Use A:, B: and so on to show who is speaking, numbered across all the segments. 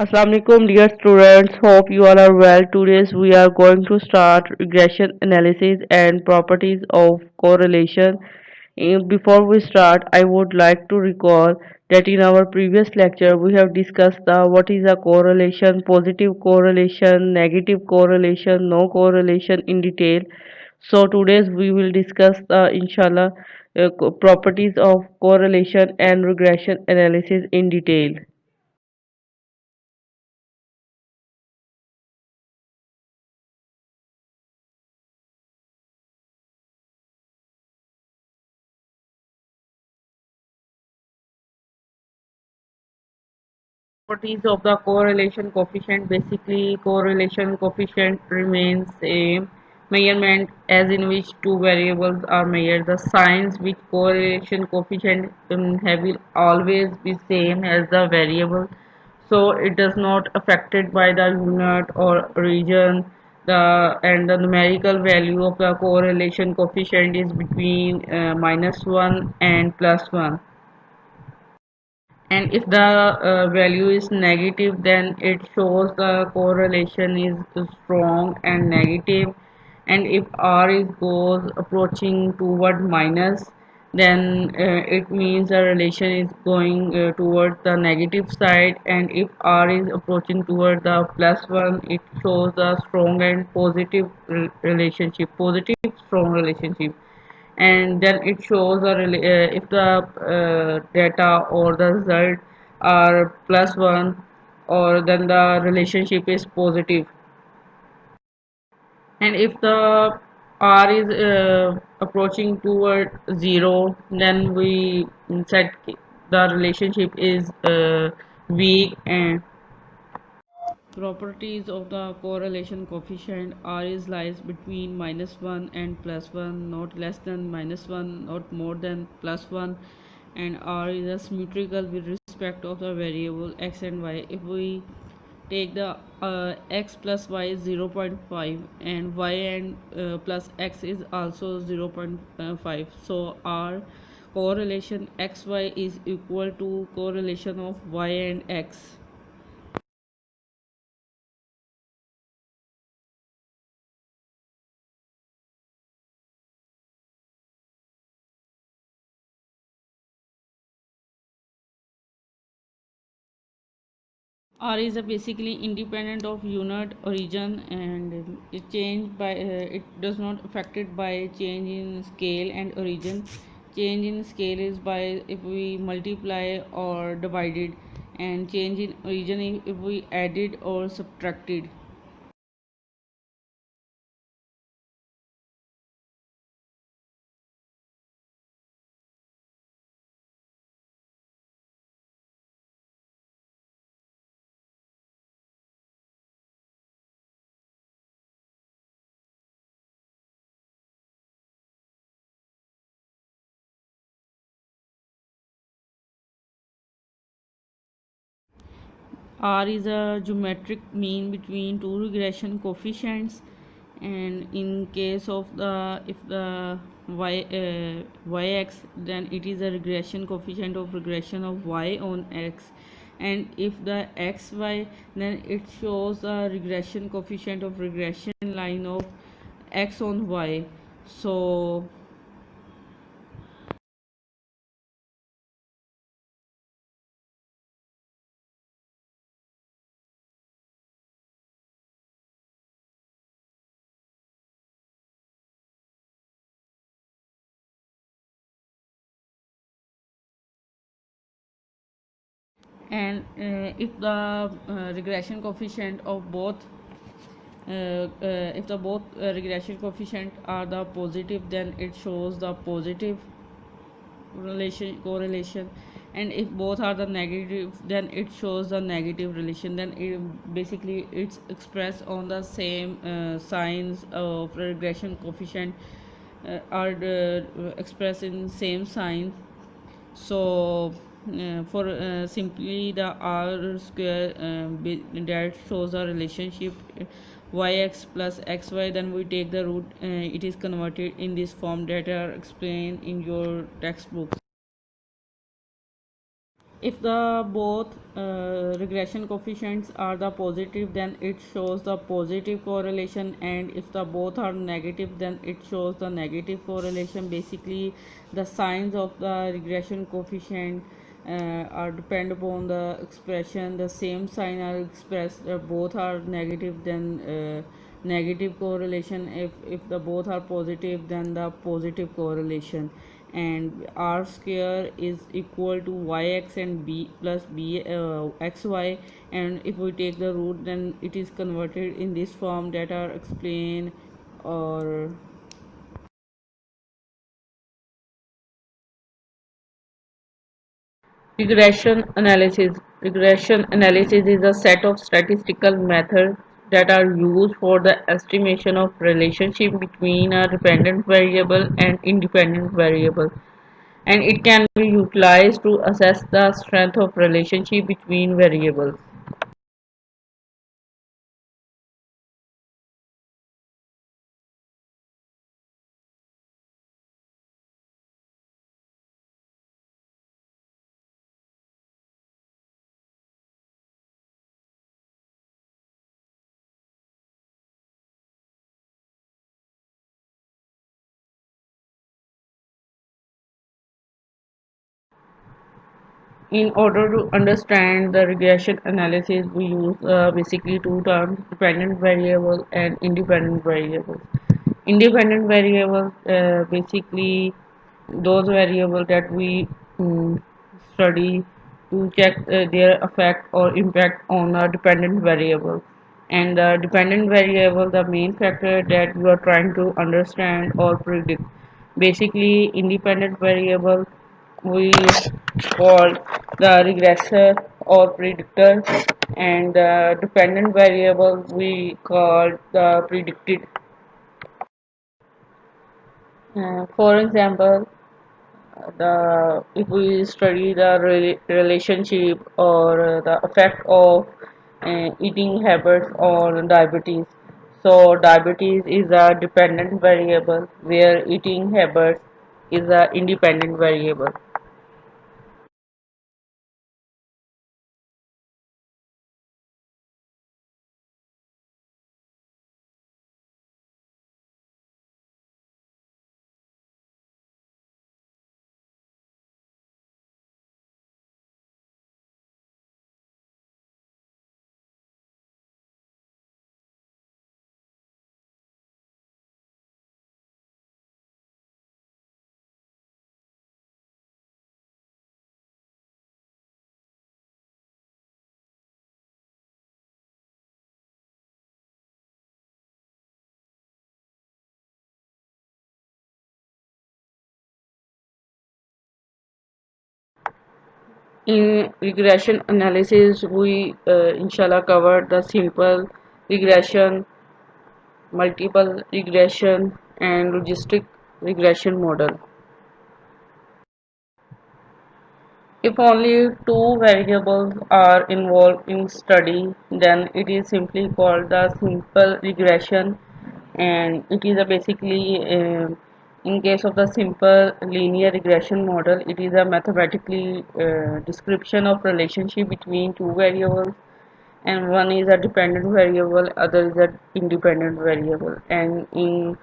A: Assalamualaikum dear students, hope you all are well. Today we are going to start regression analysis and properties of correlation. Before we start, I would like to recall that in our previous lecture we have discussed what is a correlation, positive correlation, negative correlation, no correlation in detail. So today we will discuss inshallah properties of correlation and regression analysis in detail. Properties of the correlation coefficient. Basically, correlation coefficient remains a measurement as in which two variables are measured. The signs which correlation coefficient have will always be same as the variable, so it does not affected by the unit or region. The numerical value of the correlation coefficient is between -1 and +1, and if the value is negative, then it shows the correlation is strong and negative. And if r is goes approaching toward minus, then it means the relation is going towards the negative side. And if r is approaching toward the +1, it shows the strong and positive relationship, positive strong relationship. And then it shows if the data or the result are +1, or then the relationship is positive. And if the r is approaching toward 0, then we said the relationship is weak. And properties of the correlation coefficient: r is lies between -1 and +1, not less than -1, not more than +1. And r is symmetrical with respect of the variable x and y. If we take the x plus y is 0.5, and y and plus x is also 0.5, so our correlation xy is equal to correlation of y and x. R is a basically independent of unit origin, and it changed by it does not affected by change in scale and origin. Change in scale is by if we multiply or divided, and change in origin if we added or subtracted. R is a geometric mean between two regression coefficients, and in case of the if the yx, then it is a regression coefficient of regression of y on x. And if the xy, then it shows a regression coefficient of regression line of x on y. So and if the regression coefficient of both if the both regression coefficient are the positive, then it shows the positive relation correlation. And if both are the negative, then it shows the negative relation. Then basically it's expressed on the same signs of regression coefficient are expressed in same sign. So for simply the r square that shows a relationship yx plus xy, then we take the root, it is converted in this form that are explained in your textbooks. If the both regression coefficients are the positive, then it shows the positive correlation, and if the both are negative, then it shows the negative correlation. Basically, the signs of the regression coefficient are depend upon the expression. The same sign are expressed, both are negative, then negative correlation. If the both are positive, then the positive correlation. And r square is equal to yx and b plus b xy, and if we take the root, then it is converted in this form that are explained. Or regression analysis is a set of statistical methods that are used for the estimation of relationship between a dependent variable and independent variable, and it can be utilized to assess the strength of relationship between variables. In order to understand the regression analysis, we use basically two terms: dependent variable and independent variable. Independent variables, basically those variables that we study to check their effect or impact on a dependent variable. And the dependent variable, the main factor that you are trying to understand or predict. Basically, independent variable we call the regressor or predictor, and the dependent variable we call the predicted. For example, the if we study the relationship or the effect of eating habits on diabetes. So diabetes is a dependent variable, where eating habits is a independent variable. In regression analysis, we inshallah covered the simple regression, multiple regression, and logistic regression model. If only two variables are involved in study, then it is simply called the simple regression, and it is a basically in case of the simple linear regression model, it is a mathematically description of relationship between two variables, and one is a dependent variable, other is a independent variable. And in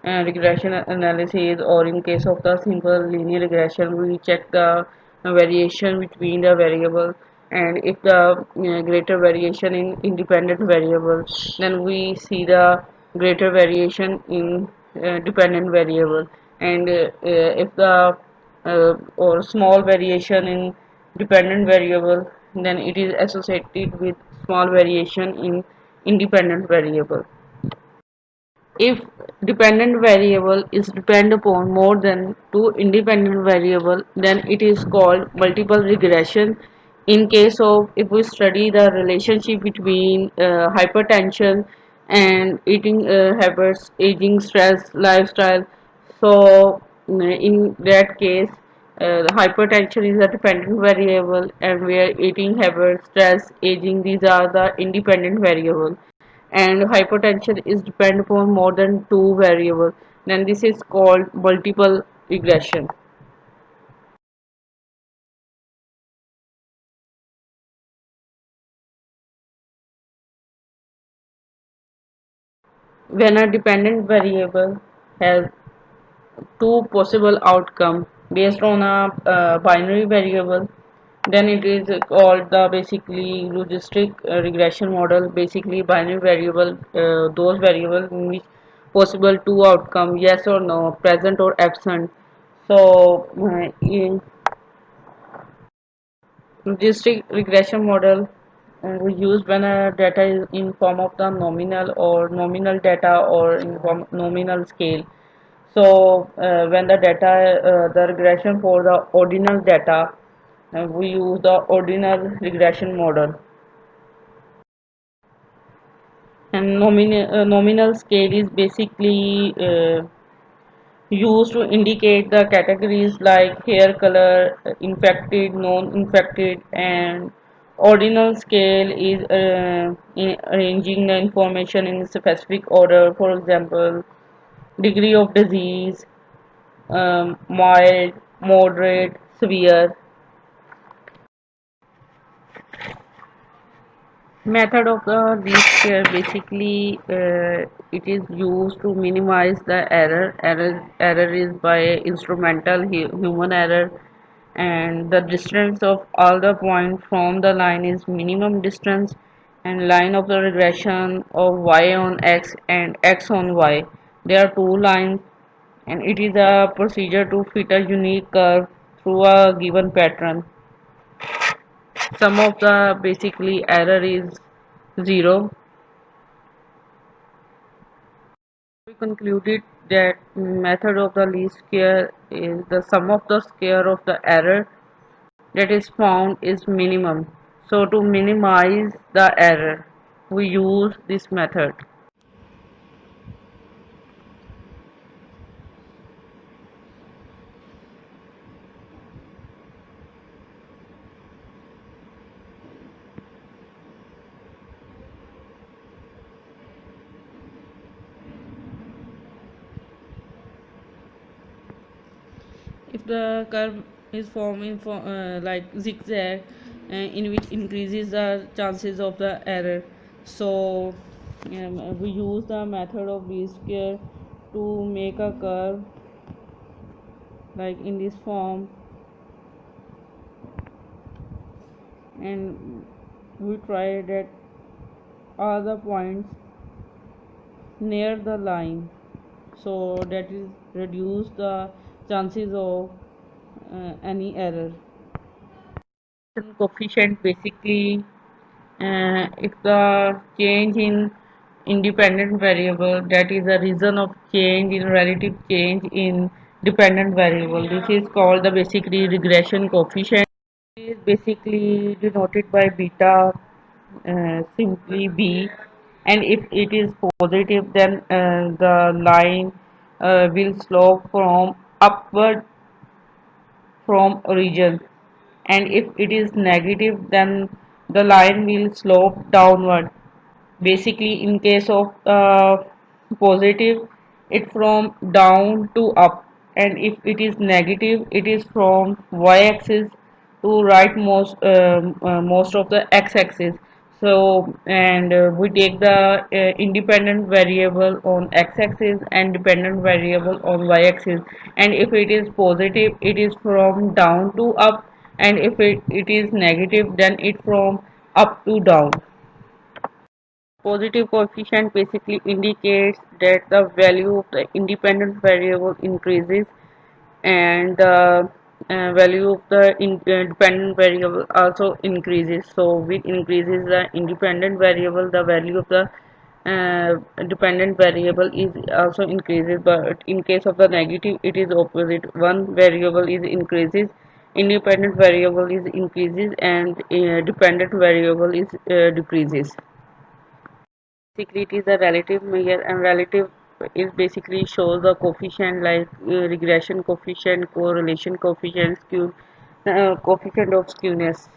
A: regression analysis, or in case of the simple linear regression, we check the variation between the variable, and if the greater variation in independent variable, then we see the greater variation in dependent variable. And if the or small variation in dependent variable, then it is associated with small variation in independent variable. If dependent variable is depend upon more than two independent variable, then it is called multiple regression. In case of, if we study the relationship between hypertension and eating habits, aging, stress, lifestyle, so in that case, the hypertension is a dependent variable, and where eating habits, stress, aging, these are the independent variables. And hypertension is depend upon more than two variables, then this is called multiple regression. When a dependent variable has two possible outcomes based on a binary variable, then it is called the basically logistic regression model. Basically binary variable, those variables in which possible two outcome, yes or no, present or absent. So in logistic regression model, we use when data is in form of the nominal data or in form nominal scale. So when the data, the regression for the ordinal data, we use the ordinal regression model. And nominal scale is basically used to indicate the categories like hair color, infected, non-infected, and ordinal scale is arranging the information in specific order. For example, degree of disease, mild, moderate, severe. Method of the least square, basically it is used to minimize the error is by instrumental human error, and the distance of all the points from the line is minimum distance, and line of the regression of y on x and x on y. There are two lines, and it is a procedure to fit a unique curve through a given pattern. Some of the basically error is 0. We concluded that method of the least square is the sum of the square of the error that is found is minimum. So to minimize the error, we use this method. If the curve is formed in like zigzag, in which increases the chances of the error, so we use the method of least square to make a curve like in this form, and we try that all the points near the line, so that is reduce the chances of any error. Coefficient, basically if the change in independent variable, that is a reason of change in relative change in dependent variable, this is called the basically regression coefficient. It is basically denoted by beta, simply b, and if it is positive, then the line will slope from upward from origin, and if it is negative, then the line will slope downward. Basically in case of positive, it from down to up, and if it is negative, it is from y-axis to right most of the x-axis. So and we take the independent variable on x-axis and dependent variable on y-axis, and if it is positive, it is from down to up, and if it is negative, then it from up to down. Positive coefficient basically indicates that the value of the independent variable increases, and the value of the dependent variable also increases. So with increases the independent variable, the value of the dependent variable is also increases. But in case of the negative, it is opposite. One variable is increases, independent variable is increases, and dependent variable is decreases. Basically, it is a relative measure, and relative is basically shows the coefficient like regression coefficient, correlation coefficient, coefficient of skewness.